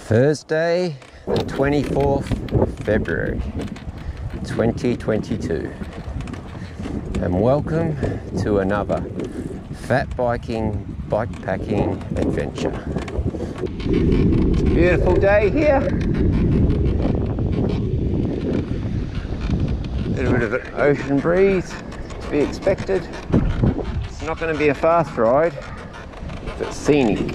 Thursday, the 24th of February, 2022, and welcome to another fat biking, bikepacking adventure. It's a beautiful day here. A little bit of an ocean breeze to be expected. It's not going to be a fast ride, but scenic.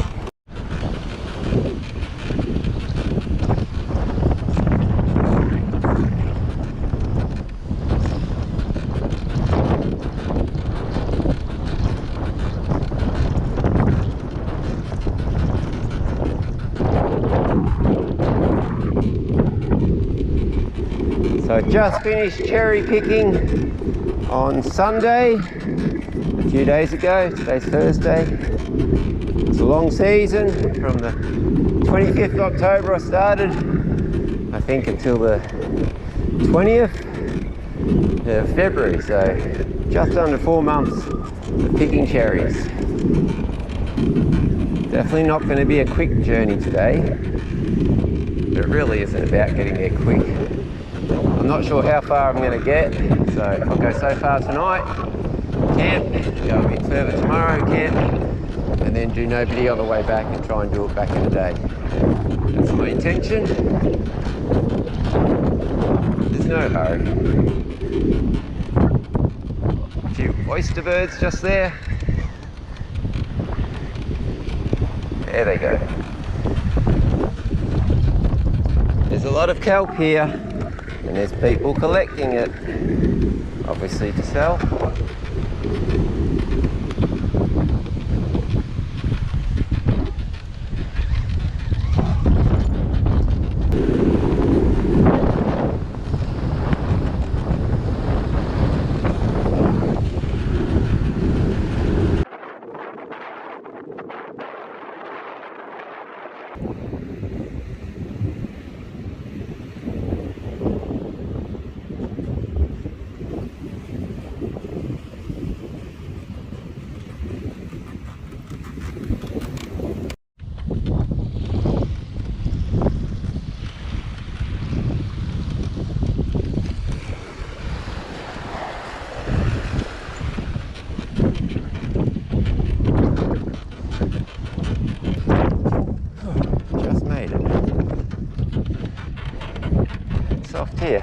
So I just finished cherry picking on Sunday, a few days ago. Today's Thursday. It's a long season. From the 25th of October I started, I think, until the 20th of February. So just under 4 months of picking cherries. Definitely not going to be a quick journey today. But it really isn't about getting there quick. I'm not sure how far I'm going to get, so I'll go so far tonight, camp, go a bit further tomorrow, camp, and then do nobody on the way back and try and do it back in a day. That's my intention. There's no hurry. A few oyster birds just there. There they go. There's a lot of kelp here. And there's people collecting it, obviously to sell. Soft here.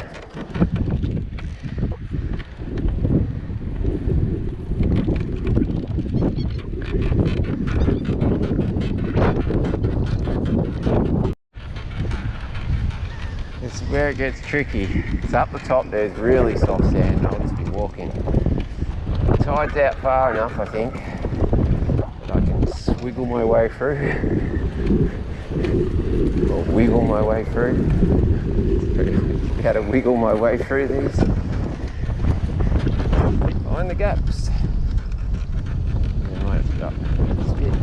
This is where it gets tricky. It's up the top, there's really soft sand. I'll just be walking. The tide's out far enough, I think, that I can swiggle my way through. Or wiggle my way through. How to wiggle my way through these. Find the gaps. I might have to up a bit.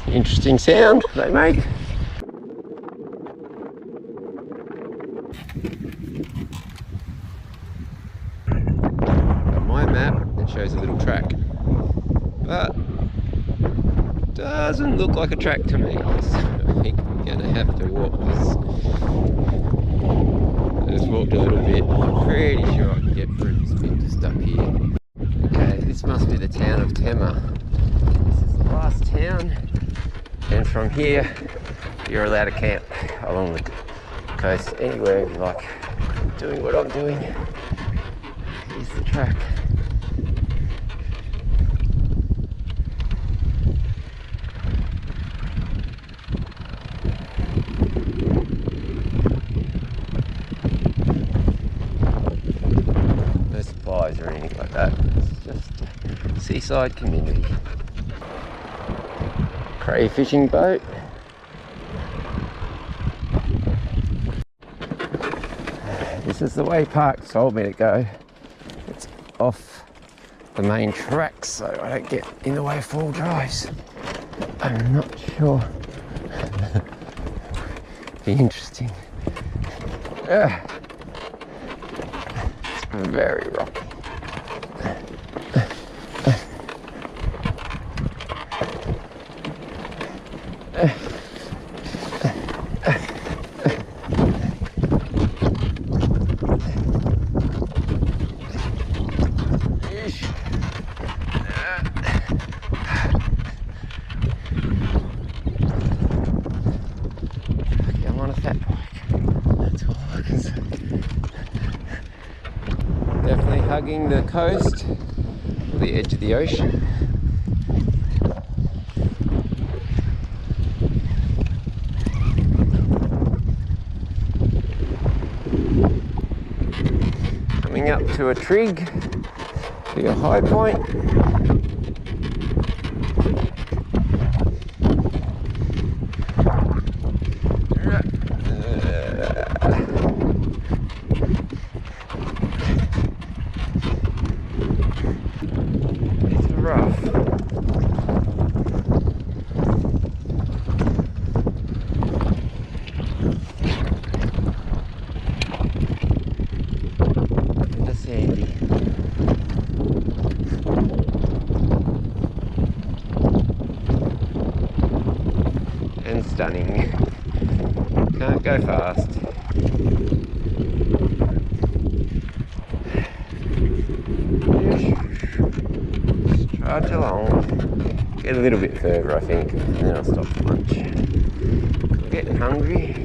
Interesting sound they make. On my map it shows a little track, but doesn't look like a track to me, so I think I'm gonna have to walk this. I just walked a little bit. I'm pretty sure I can get through this bit just up here. Okay, this must be the town of Temma. This is the last town. And from here, you're allowed to camp along the coast anywhere if you like. Doing what I'm doing. Here's the track. No supplies or anything like that. It's just a seaside community. Cray fishing boat. This is the way Park told me to go. off the main track so I don't get in the way of four-wheel drives. I'm not sure. Be interesting. It's very rocky. Definitely hugging the coast, or the edge of the ocean. Coming up to a trig, to a high point. And stunning. Can't go fast. Trudge along. Get a little bit further, I think, and then I'll stop for lunch. I'm getting hungry.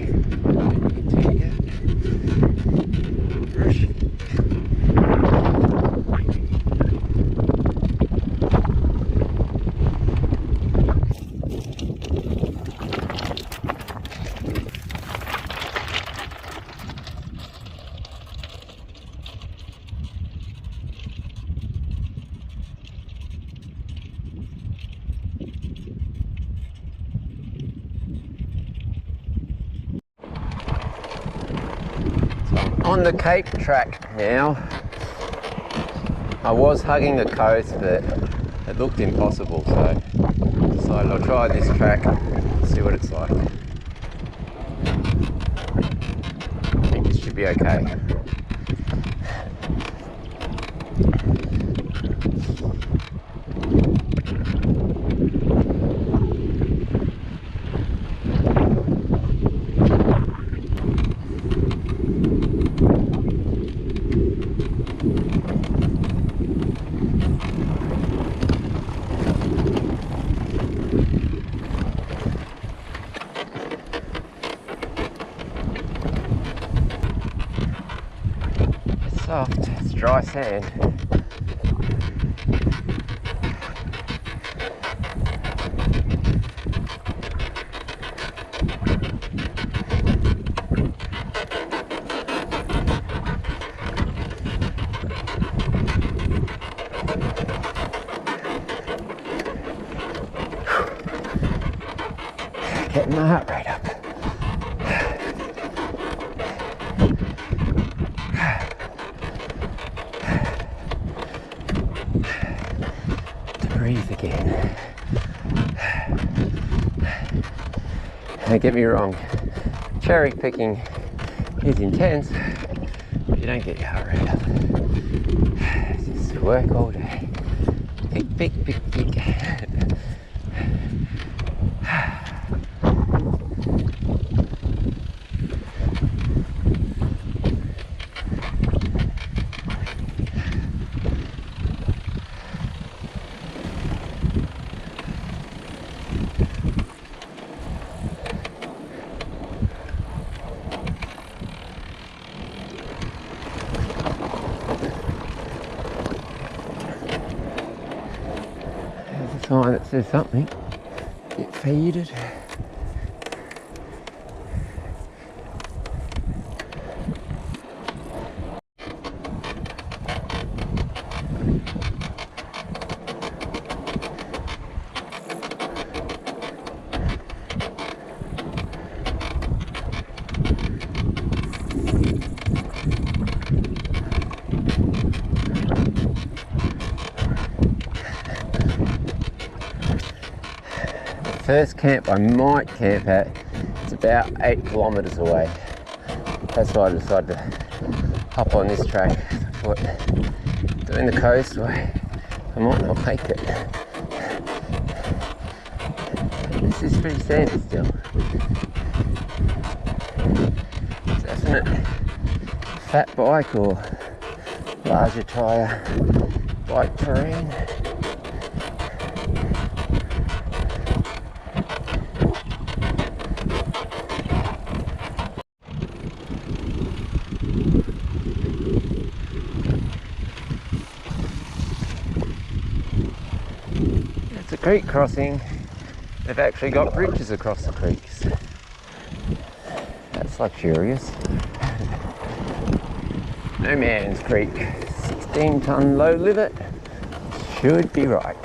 On the Cape track now. I was hugging the coast, but it looked impossible, so decided I'll try this track, see what it's like. I think this should be okay. Soft, it's dry sand. Getting my heart rate up. Breathe again. Don't get me wrong, cherry picking is intense, but you don't get your heart rate up. It's just work all day. Pick, pick, pick, pick. Sign that says something. Get faded. first camp I might camp at is about 8 kilometres away. That's why I decided to hop on this track. I thought doing the coastway I might not make it. This is pretty sandy still. Definite fat bike or larger tyre bike terrain. It's a creek crossing. They've actually got bridges across the creeks. That's luxurious. No man's creek. 16-ton low limit. Should be right.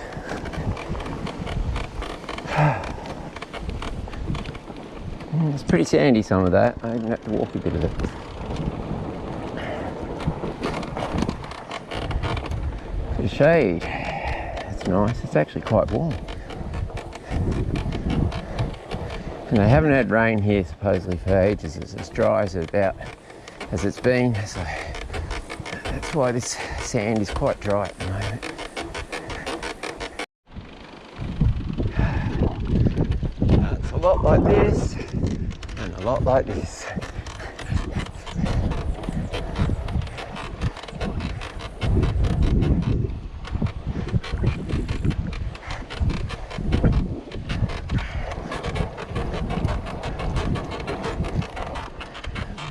It's pretty sandy, some of that. I even have to walk a bit of it. The shade. It's nice. It's actually quite warm. And they haven't had rain here supposedly for ages. It's as dry as it's been. So that's why this sand is quite dry at the moment. It's a lot like this and a lot like this.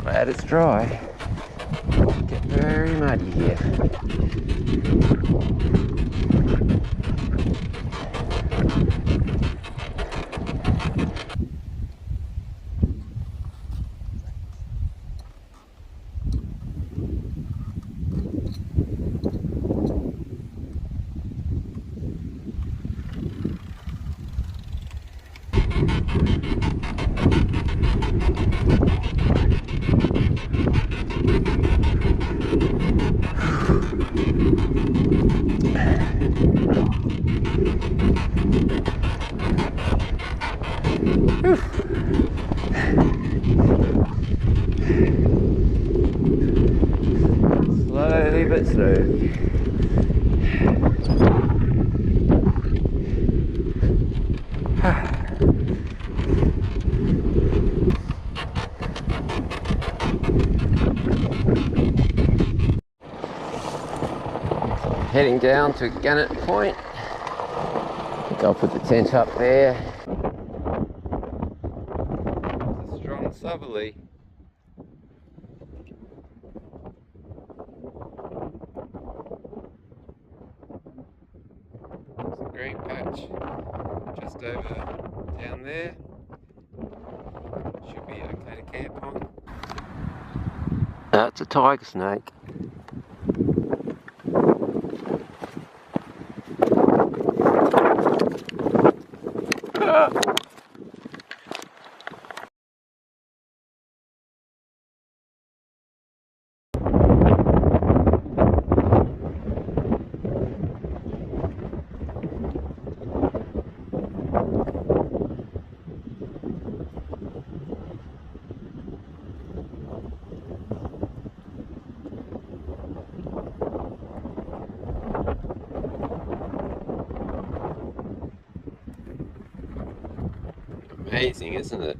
Glad it's dry. It get very muddy here. Slowly but slowly. Heading down to Kenneth Point. I think I'll put the tent up there. It's a strong southerly. There's a green patch just over down there. Should be okay to camp on. That's a tiger snake. Amazing, isn't it?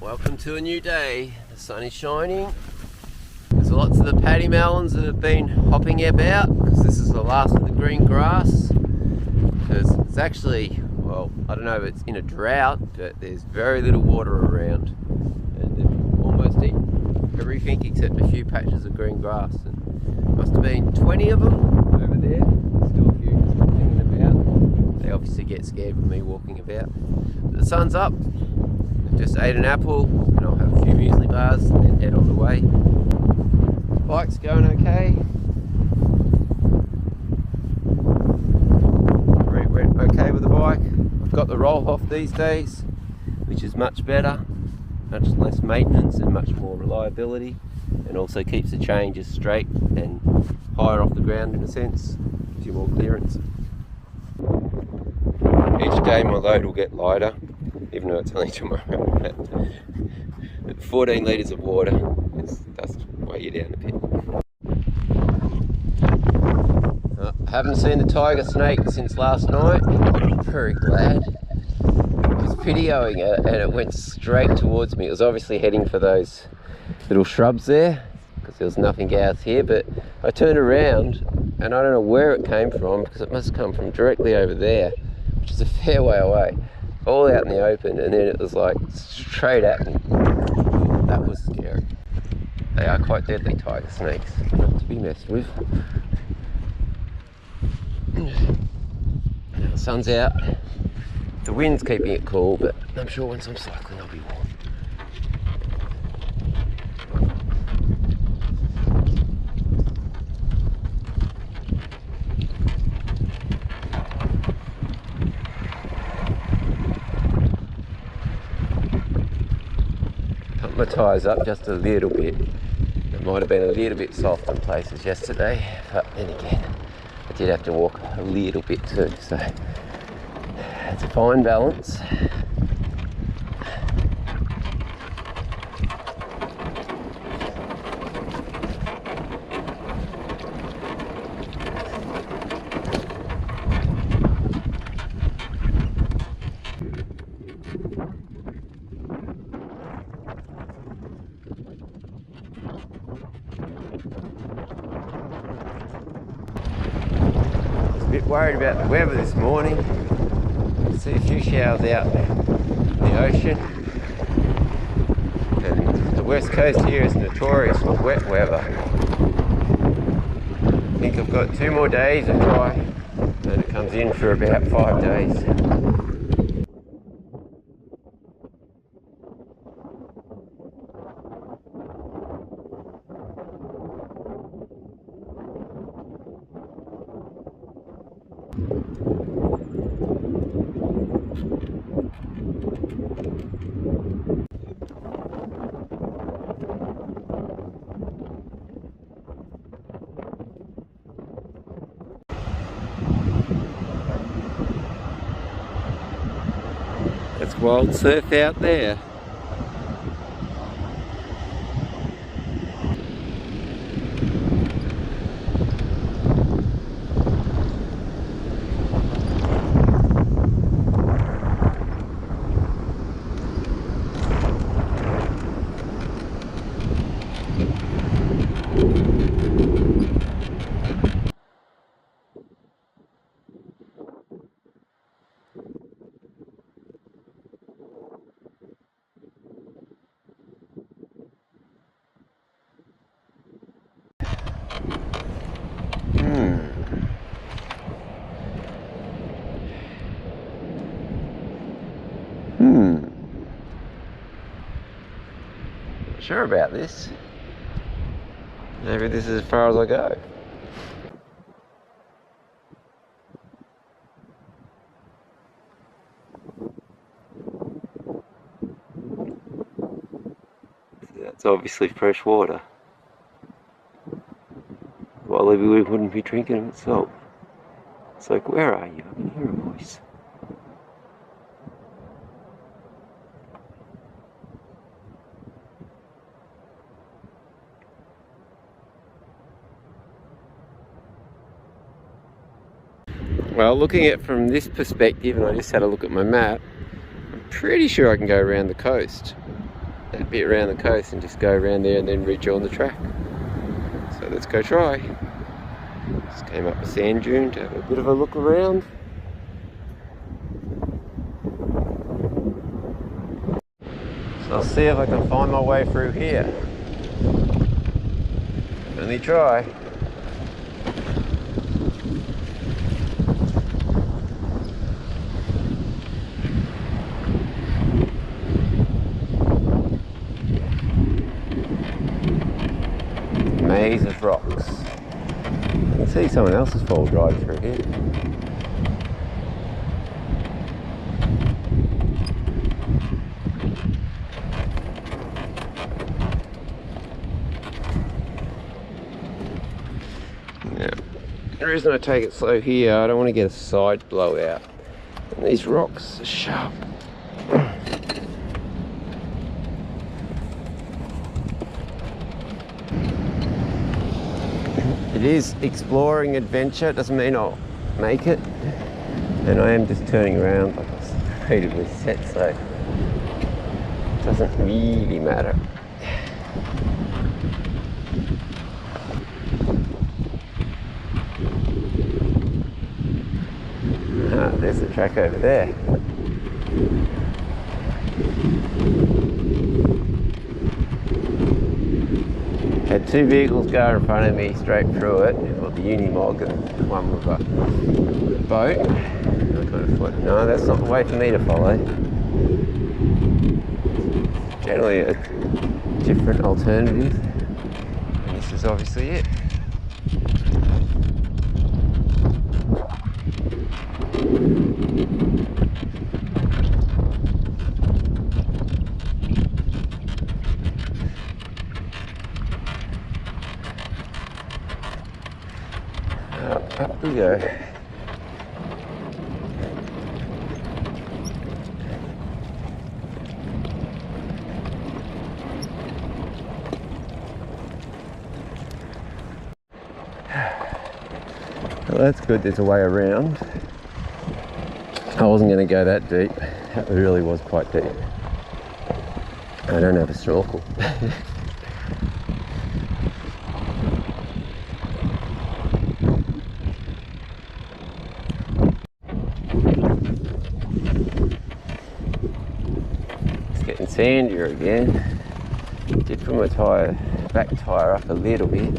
Welcome to a new day. The sun is shining. There's lots of the paddy melons that have been hopping about because this is the last of the green grass. Because it's actually, well, I don't know if it's in a drought, but there's very little water around. And they've almost eaten everything except a few patches of green grass. And must have been 20 of them over there. There's still a few just hanging about. They obviously get scared with me walking about. But the sun's up. Just ate an apple, and I'll have a few muesli bars and then head on the way. Bike's going okay. Went okay with the bike. I've got the roll off these days, which is much better, much less maintenance and much more reliability, and also keeps the changes straight and higher off the ground in a sense, gives you more clearance. Each day my load will get lighter, even though it's only tomorrow. 14 litres of water does weigh you down a bit. I haven't seen the tiger snake since last night. I'm very glad. I was videoing it and it went straight towards me. It was obviously heading for those little shrubs there because there was nothing else here, but I turned around and I don't know where it came from because it must come from directly over there, which is a fair way away. All out in the open, and then it was like straight at me. That was scary. They are quite deadly, tiger snakes, not to be messed with. Now the sun's out. The wind's keeping it cool, but I'm sure once I'm cycling I'll be warm. My tyres up just a little bit. It might have been a little bit soft in places yesterday, but then again, I did have to walk a little bit too, so it's a fine balance. Worried about the weather this morning. I see a few showers out in the ocean, and the west coast here is notorious for wet weather. I think I've got 2 more days of dry and it comes in for about 5 days. It's wild surf out there. Not sure about this. Maybe this is as far as I go. That's obviously fresh water. Wallaby wouldn't be drinking it itself. It's like, where are you? I can hear a voice. Well, looking at it from this perspective, and I just had a look at my map, I'm pretty sure I can go around the coast. that bit around the coast and just go around there and then rejoin the track. So let's go try. Just came up a sand dune to have a bit of a look around. So I'll see if I can find my way through here. Only try. Maze of rocks. I can see someone else's four-wheel drive through here. Now, the reason I take it slow here, I don't want to get a side blowout. And these rocks are sharp. It is exploring adventure, doesn't mean I'll make it. And I am just turning around like I was repeatedly said, so it doesn't really matter. Ah, there's the track over there. Had two vehicles go in front of me straight through it, well, the Unimog and one with a boat. And I kind of thought, no, that's not the way for me to follow. Generally a different alternative, and this is obviously it. Up we go. Well, that's good, there's a way around. I wasn't going to go that deep. That really was quite deep. I don't have a snorkel. Sandier again. Did put my back tyre up a little bit.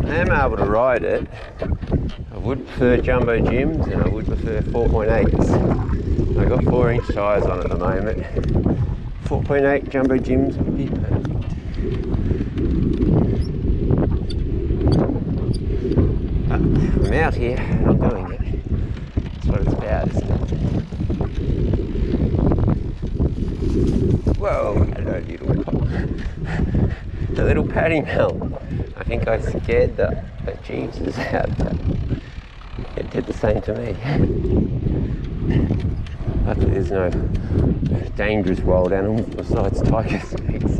I am able to ride it. I would prefer jumbo gyms and I would prefer 4.8s. I've got 4-inch tyres on at the moment. 4.8 jumbo gyms would be perfect. I'm out here, I'm not doing it. That's what it's about, isn't it? Whoa, hello little pop. The little paddy melt. I think I scared the Jesus out. It did the same to me. Luckily there's no dangerous wild animals besides tigers and pigs.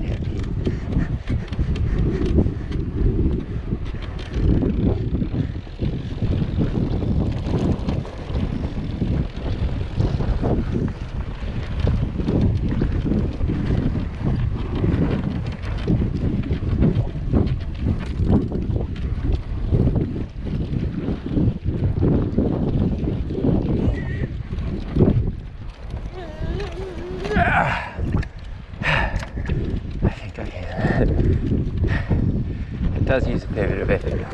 It does use a fair bit of effort.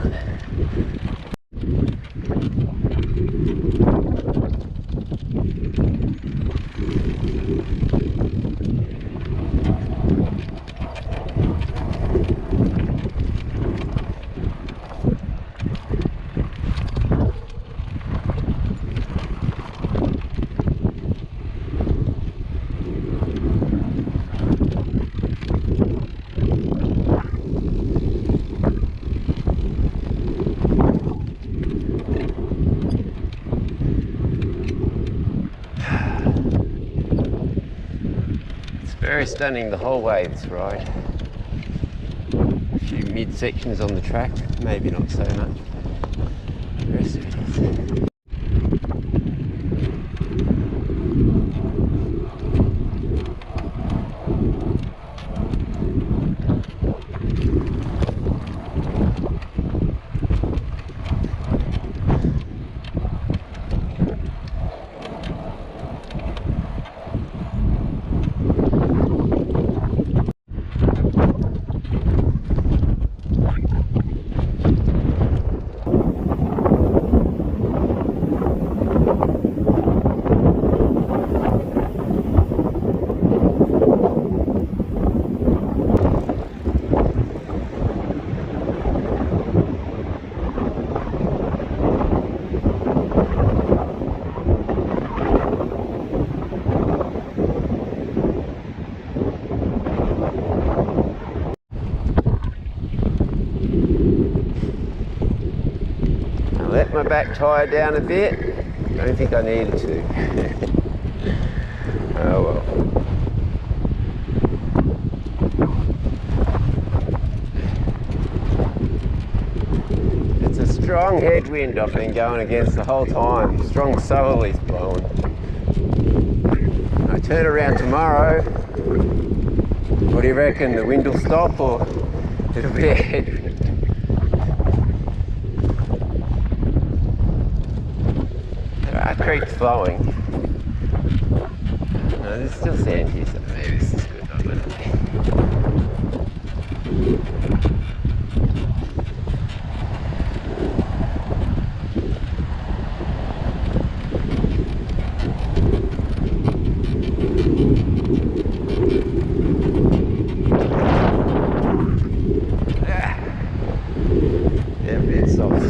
Very stunning the whole way, this ride. A few mid-sections on the track, maybe not so much. The rest of it is. my back tyre down a bit. Don't think I needed to. Oh well. It's a strong headwind I've been going against the whole time. Strong southerlies blowing. I turn around tomorrow. What do you reckon? The wind will stop or it'll be a headwind? Creek's flowing. No, there's still sand here, so maybe this is good. I don't know. Yeah, a bit soft.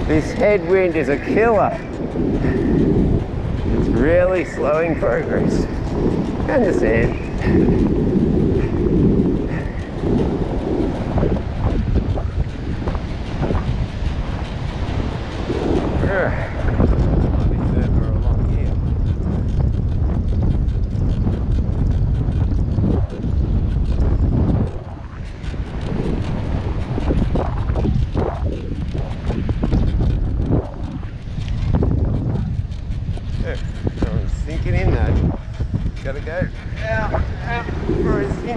This headwind is a killer. It's really slowing progress. And the sand. go. Out, breathe in.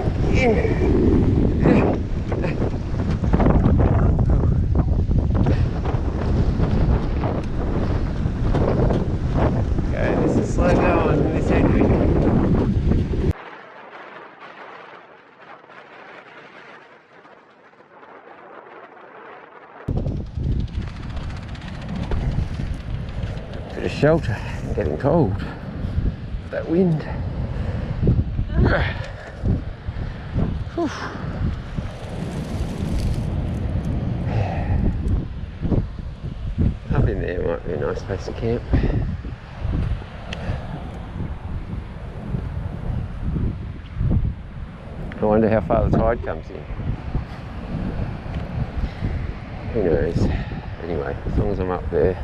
Okay, this is slow going in this headwind. Bit of shelter, getting cold. That wind. Whew. Up in there might be a nice place to camp. I wonder how far the tide comes in. Who knows? Anyway, as long as I'm up there.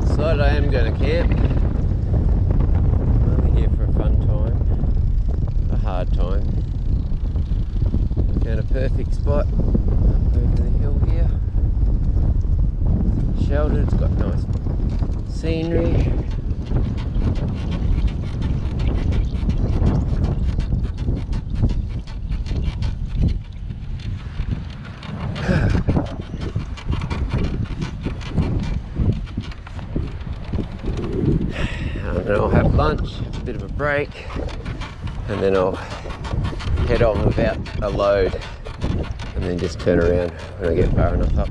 Decided I am going to camp. I'm only here for a fun time, a hard time. I found a perfect spot up over the hill here. Sheltered, it's got nice scenery. And then I'll have lunch, a bit of a break, and then I'll head on without a load, and then just turn around when I get far enough up.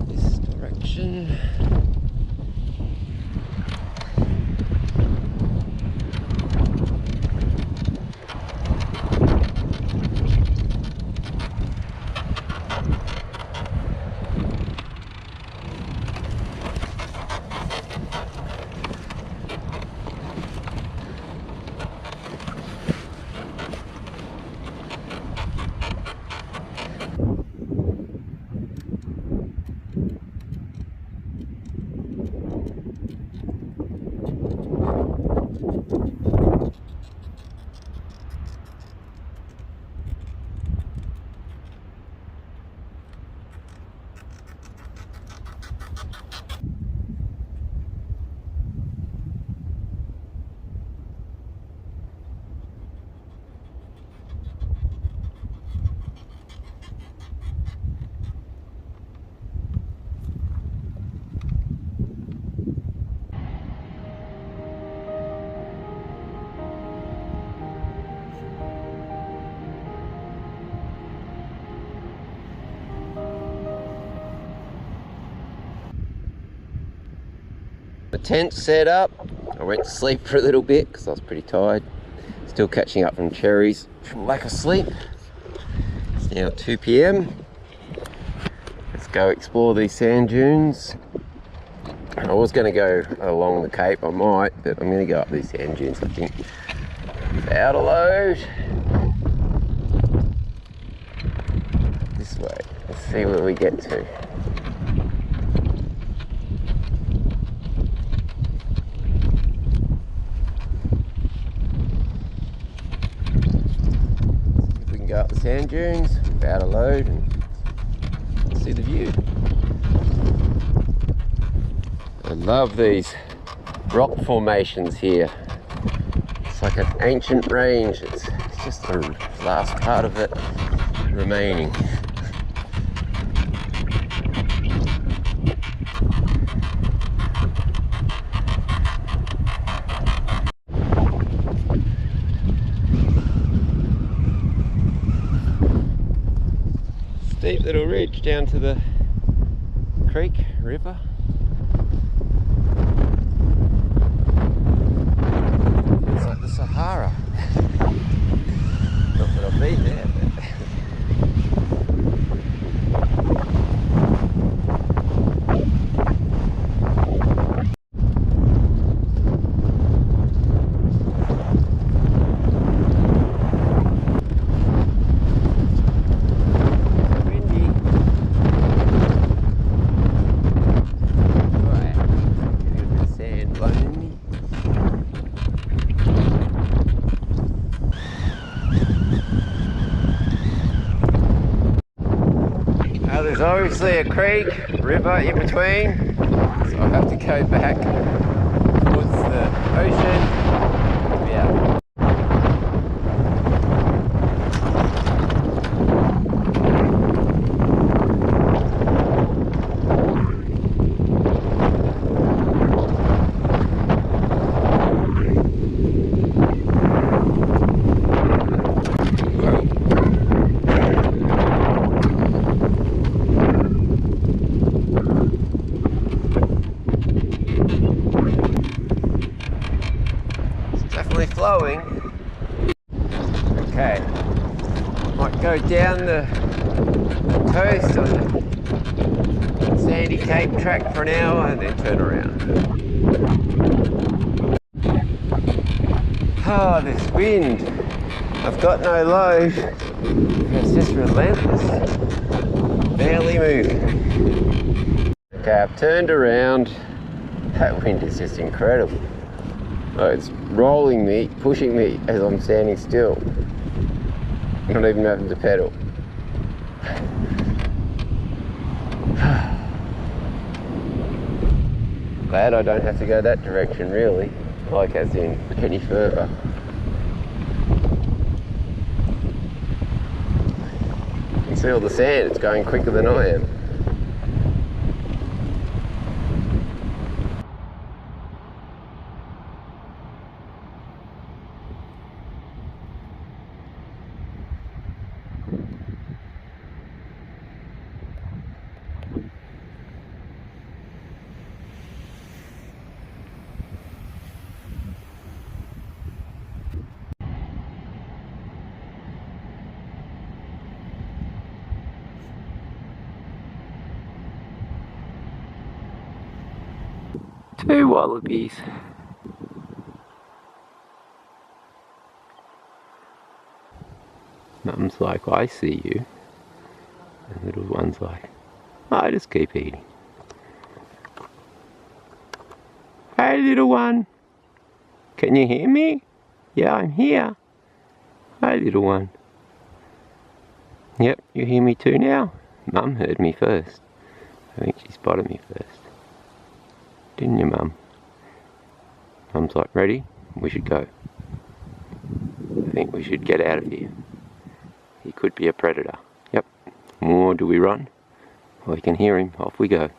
This direction. The tent set up. I went to sleep for a little bit because I was pretty tired. Still catching up from cherries from lack of sleep. It's now 2 p.m. Let's go explore these sand dunes. I was going to go along the Cape, I might, but I'm going to go up these sand dunes, I think. Without a load. This way. Let's see where we get to. Go up the sand dunes without a load and see the view. I love these rock formations here. It's like an ancient range. It's just the last part of it remaining. Steep little ridge down to the creek, river. It's like the Sahara. Not that I've been there, but There's obviously a creek, river in between, so I'll have to go back towards the ocean. Yeah. Flowing. Okay, might go down the coast on the Sandy Cape track for an hour and then turn around. Oh, this wind. I've got no load. It's just relentless. Barely moving. Okay, I've turned around. That wind is just incredible. Oh, it's rolling me, pushing me as I'm standing still. Not even having to pedal. Glad I don't have to go that direction really, like as in any further. You can see all the sand, it's going quicker than I am. Two wallabies. Mum's like, I see you. And little one's like, I just keep eating. Hey little one, can you hear me? Yeah, I'm here. Hi little one. Yep, you hear me too now? Mum heard me first. I think she spotted me first. Didn't you, Mum? Mum's like, ready? We should go. I think we should get out of here. He could be a predator. Yep. Or do we run? Well, we can hear him. Off we go.